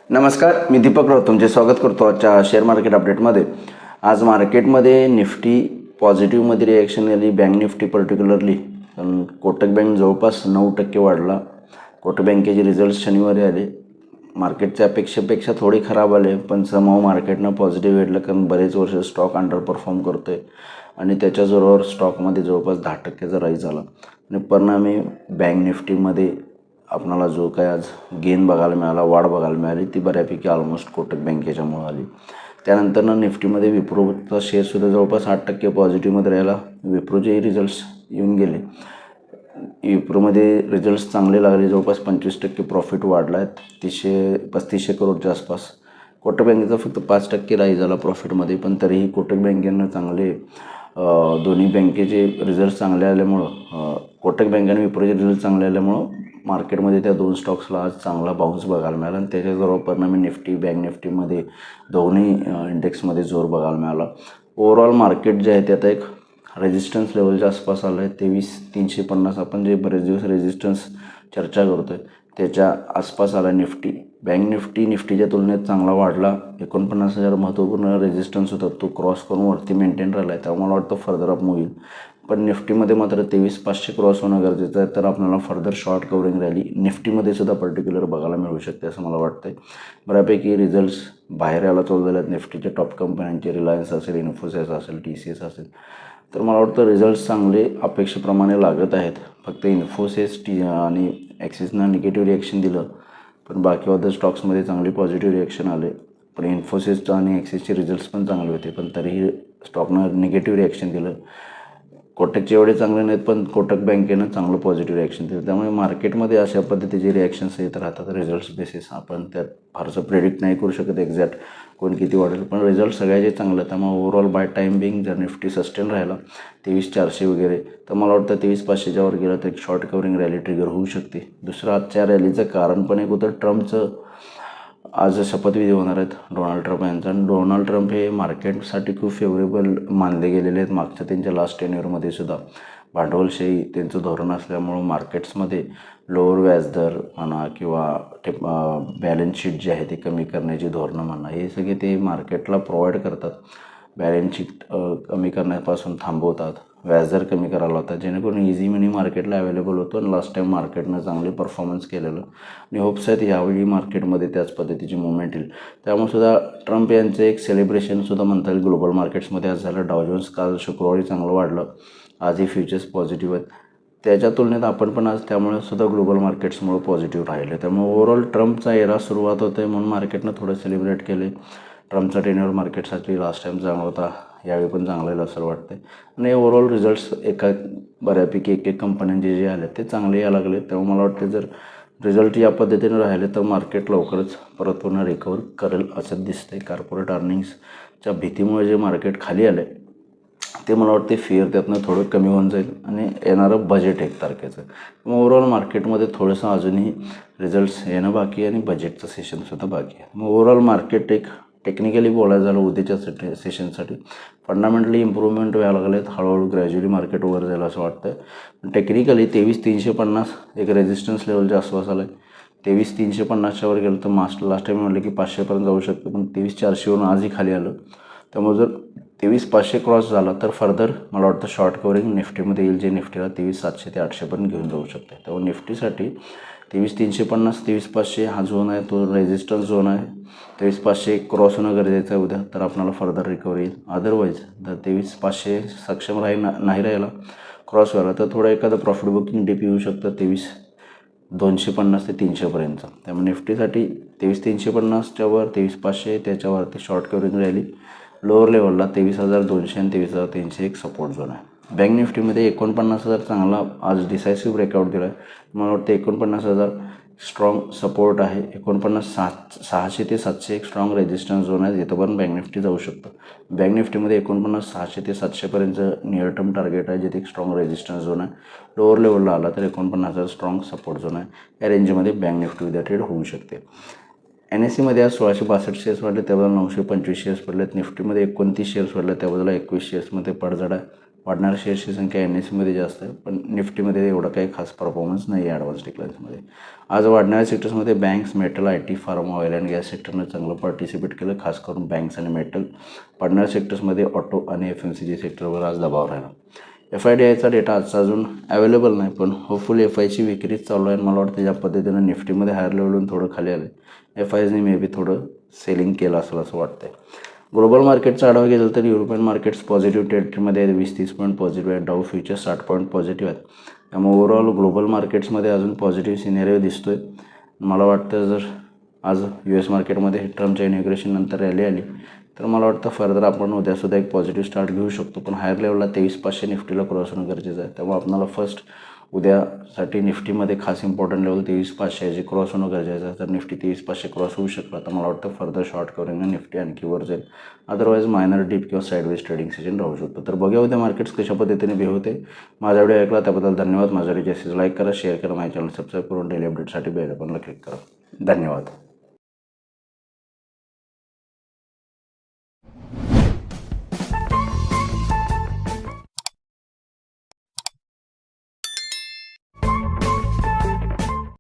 नमस्कार, मी दीपक राऊत तुमचे स्वागत करतो आजच्या शेअर मार्केट अपडेटमध्ये. आज मार्केटमध्ये निफ्टी पॉझिटिव्हमध्ये रिॲक्शन आली. Bank Nifty particularly Kotak bank जवळपास 9% वाढला. कोटक बँकेचे रिझल्ट्स शनिवारी आले. मार्केटच्या अपेक्षेपेक्षा थोडे खराब आले, पण समहाऊ मार्केटनं पॉझिटिव्ह घेतलं, कारण बरेच वर्ष स्टॉक अंडर परफॉर्म करतो आहे आणि त्याच्याजवळ स्टॉकमध्ये जवळपास 10%चा राईज आला आणि परिणामी बँक निफ्टीमध्ये आपणाला जो काय आज गेन बघायला मिळाला, वाढ बघायला मिळाली, ती बऱ्यापैकी ऑलमोस्ट कोटक बँकेच्यामुळे आली. त्यानंतरनं निफ्टीमध्ये विप्रोचा शेअरसुद्धा जवळपास 8% पॉझिटिव्हमध्ये राहिला. विप्रोचे रिझल्ट्स येऊन गेले. विप्रोमध्ये रिझल्ट्स चांगले लागले, जवळपास 25% प्रॉफिट वाढला आहे, 335 करोडच्या आसपास. कोटक बँकेचा फक्त 5% राईज झाला प्रॉफिटमध्ये, पण तरीही कोटक बँकेनं चांगले दोन्ही बँकेचे रिझल्ट चांगले आल्यामुळं कोटक बँक आणि विप्रोचे रिझल्ट चांगले आल्यामुळं मार्केटमध्ये त्या दोन स्टॉक्सला आज चांगला बाउन्स बघायला मिळाला आणि त्याच्याबरोबर परिणामी निफ्टी बँक निफ्टीमध्ये दोन्ही इंडेक्समध्ये जोर बघायला मिळाला. ओव्हरऑल मार्केट जे आहे ते आता एक रेजिस्टन्स लेवलच्या आसपास आलं आहे. 23,350 आपण जे बरेच दिवस रेजिस्टन्स चर्चा करतो आहे त्याच्या आसपास आला निफ्टी. बँक निफ्टीच्या तुलनेत चांगला वाढला. 49,000 महत्त्वपूर्ण रेजिस्टन्स होता, तो क्रॉस करून वरती मेंटेन राहिला आहे, त्यामुळे मला वाटतं फर्दर अप होईल. पण निफ्टीमध्ये मात्र 23,500 क्रॉस होणं गरजेचं आहे, तर आपल्याला फर्दर शॉर्ट कवरिंग रॅली निफ्टीमध्ये सुद्धा पर्टिक्युलर बघायला मिळू शकते असं मला वाटतं. बऱ्यापैकी रिझल्ट्स बाहेर यायला चालू झाले आहेत निफ्टीच्या टॉप कंपन्यांचे. रिलायन्स असेल, इन्फोसिस असेल, TCS असेल, तर मला वाटतं रिझल्ट्स चांगले अपेक्षेप्रमाणे लागत आहेत. फक्त इन्फोसिस आणि ॲक्सिसनं निगेटिव्ह रिॲक्शन दिलं, पण बाकी अदर स्टॉक्समध्ये चांगली पॉझिटिव्ह रिॲक्शन आले. पण इन्फोसिसचं आणि ॲक्सिसचे रिझल्ट्स पण चांगले होते, पण तरीही स्टॉकनं निगेटिव्ह रिॲक्शन दिलं. कोटकचे एवढे चांगले नाहीत, पण कोटक बँकेनं चांगलं पॉझिटिव्ह रिॲक्शन दिलं. त्यामुळे मार्केटमध्ये अशा पद्धतीचे रिॲक्शन्स येत राहतात रिझल्ट्स बेसिस. आपण त्यात फारसं प्रेडिक्ट नाही करू शकत एक्झॅक्ट कोण किती वाढेल, पण रिझल्ट सगळ्याचे चांगलं. त्यामुळे ओव्हरऑल बाय टाईम बिंग जर निफ्टी सस्टेन राहिला 23,400 वगैरे, तर मला वाटतं 23,500च्या वर गेलं तर एक शॉर्ट कवरिंग रॅली ट्रिगर होऊ शकते. दुसरं आजच्या रॅलीचं कारण पण एक होतं ट्रम्पचं. आज शपथविधी होणार आहेत डोनाल्ड ट्रम्प यांचा, आणि डोनाल्ड ट्रम्प हे मार्केटसाठी खूप फेवरेबल मानले गेलेले आहेत. मागच्या त्यांच्या लास्ट टेन्युअरमध्ये सुद्धा भांडवलशाही त्यांचं धोरण असल्यामुळं मार्केट्समध्ये लोअर व्याजदर म्हणा किंवा बॅलन्स शीट जी आहे ती कमी करण्याची धोरणं म्हणा, हे सगळे ते मार्केटला प्रोव्हाइड करतात. बॅलन्स शीट कमी करण्यापासून थांबवतात, व्याजदर कमी करायला होतात, जेणेकरून इझी मनी मार्केटला अवेलेबल होतो. आणि लास्ट टाईम मार्केटनं चांगले परफॉर्मन्स केलेलं आणि होप्स आहेत यावेळी मार्केटमध्ये त्याच पद्धतीची मुवमेंट येईल. त्यामुळे सुद्धा ट्रम्प यांचं एक सेलिब्रेशनसुद्धा म्हणता येईल ग्लोबल मार्केट्समध्ये आज झालं. डाव जोन्स काल शुक्रवारी चांगलं वाढलं, आजही फ्युचर्स पॉझिटिव्ह आहेत. त्याच्या तुलनेत आपण पण आज त्यामुळे सुद्धा ग्लोबल मार्केट्समुळे पॉझिटिव्ह राहिले. त्यामुळे ओव्हरऑल ट्रम्पचा एरा सुरुवात होते म्हणून मार्केटनं थोडं सेलिब्रेट केले. ट्रम्पचा टेन्युअर मार्केटसाठी लास्ट टाईम चांगला होता, यावेळी पण चांगलं येईल असं वाटतं. आणि ओव्हरऑल रिझल्ट्स बऱ्यापैकी एक कंपन्यांचे जे आले ते चांगले यायला लागले. त्यामुळे मला वाटतं जर रिझल्ट या पद्धतीने राहिले तर मार्केट लवकरच परत पुन्हा रिकवर करेल असं दिसतंय. कॉर्पोरेट अर्निंग्सच्या भीतीमुळे जे मार्केट खाली आले ते मला वाटते फिअर त्यातनं थोडं कमी होऊन जाईल आणि येणारं बजेट 1 तारखेचं. मग ओव्हरऑल मार्केटमध्ये थोडंसं अजूनही रिझल्ट्स येणं बाकी आहे आणि बजेटचं सेशनसुद्धा बाकी आहे. मग ओव्हरऑल मार्केट एक टेक्निकली बोलायचं झालं उद्याच्या सेशनसाठी फंडामेंटली इम्प्रूव्हमेंट व्हायला लागलेत. हळूहळू ग्रॅज्युअली मार्केट वर जायला असं वाटतं. पण टेक्निकली 23,350 एक रेजिस्टन्स लेवलच्या आसपास आलं आहे. 23,350च्या वर गेलं तर लास्ट टाईम म्हटलं की 500पर्यंत जाऊ शकतं, पण 23,400वरून आजही खाली आलं. त्यामुळे जर 23,500 क्रॉस झाला तर फर्दर मला वाटतं शॉर्ट कवरिंग निफ्टीमध्ये येईल, जे निफ्टीला 23,700 ते 800पर्यंत घेऊन जाऊ शकते. त्यामुळे निफ्टीसाठी 23,350 23,500 हा झोन आहे, तो रेजिस्टन्स झोन आहे. 23,500 क्रॉस होणं गरजेचं आहे उद्या, तर आपल्याला फर्दर रिकव्हरी येईल. अदरवाईज जर 23,500 सक्षम नाही राहिला क्रॉस व्हायला तर थोडं एखादं प्रॉफिट बुकिंग डीप येऊ शकतं 23,250 ते 300पर्यंतचं. त्यामुळे निफ्टीसाठी 23,350च्या वर 23,500 त्याच्यावरती शॉर्ट कवरिंग रॅली. लोअर लेवलला 23,200 आणि 23,300 एक सपोर्ट झोन आहे. बँक निफ्टीमध्ये 49,000 चांगला आज डिसायसिव्ह ब्रेकआउट दिला आहे. मला वाटतं 49,000 स्ट्रॉंग सपोर्ट आहे. 49,600 ते 700 एक स्ट्रॉंग रेजिस्टन्स झोन आहे, जिथं पण बँक निफ्टी जाऊ शकतं. बँक निफ्टीमध्ये 49,600 ते 700पर्यंतचं नियर टर्म टार्गेट आहे, जिथे एक स्ट्रॉंग रेजिस्टन्स झोन आहे. लोअर लेवलला आला तर 49,000 स्ट्रॉंग सपोर्ट झोन आहे. या रेंजमध्ये बँक निफ्टी उद्या ट्रेड होऊ शकते. NSEमध्ये आज 1,662 शेअर्स वाढले, त्याबद्दल 925 शेअर्स पडलेत. निफ्टीमध्ये 29 शेअर्स वाढले, त्याबद्दल 21 शेअर्समध्ये पडझड आहे. वाढणाऱ्या शेअर्सची संख्या NSEमध्ये जास्त आहे, पण निफ्टीमध्ये एवढा काही खास परफॉर्मन्स नाही आहे ॲडव्हान्स डिक्लाइन्समध्ये. आज वाढणाऱ्या सेक्टर्समध्ये banks, metal, IT, pharma, oil and gas सेक्टरनं चांगलं पार्टिसिपेट केलं, खास करून बँक्स आणि मेटल. पडणाऱ्या सेक्टर्समध्ये ऑटो आणि FMCG सेक्टरवर आज दबाव राहिला. FIDIचा डेटा आजचा अजून अवेलेबल नाही, पण होपफुली FIची विक्रीच चालू आहे. मला वाटतं ज्या पद्धतीनं निफ्टीमध्ये हायर लेवलवरून थोडं खाली आलं आहे, FIने मे बी थोडं सेलिंग केलं असेल असं वाटतंय. ग्लोबल मार्केटचा आढावा घेतला तर युरोपियन मार्केट्स पॉझिटिव्ह टेरिटरीमध्ये आहेत, 20-30 पॉईंट पॉझिटिव्ह आहेत. डाऊ फ्युचर्स 60 पॉईंट पॉझिटिव्ह आहेत. त्यामुळे ओव्हरऑल ग्लोबल मार्केट्समध्ये अजून पॉझिटिव्ह सिनेरिओ दिसतोय. मला वाटतं जर आज US मार्केटमध्ये ट्रम्पच्या इनॉग्रेशन नंतर रॅली आली तर मला वाटतं फर्दर आपण उद्यासुद्धा एक पॉझिटिव्ह स्टार्ट घेऊ शकतो, पण हायर लेवलला 23,500 निफ्टीला क्रॉस होणं गरजेचं आहे. त्यामुळे आपल्याला फर्स्ट उद्यासाठी निफ्टीमध्ये खास इम्पॉर्टंट लेवल 23,500 जे क्रॉस होणं गरजेचं आहे. तर निफ्टी 23,500 क्रॉस होऊ शकला तर मला वाटतं फर्दर शॉर्ट कवरिंगनं निफ्टी आणखी वर जाईल. अदरवाईज मायनर डिप किंवा साईडवेज ट्रेडिंग सेशन राहू शकतो. तर बघूया उद्या मार्केट्स कशा पद्धतीने बिहेव होते. माझा व्हिडिओ ऐकला त्याबद्दल धन्यवाद. माझा व्हिडिओ जास्तीत लाईक करा, शेअर करा, माझ्या चॅनल सबस्क्राईब करून डेली अपडेटसाठी बेल आयकॉनला क्लिक करा. धन्यवाद.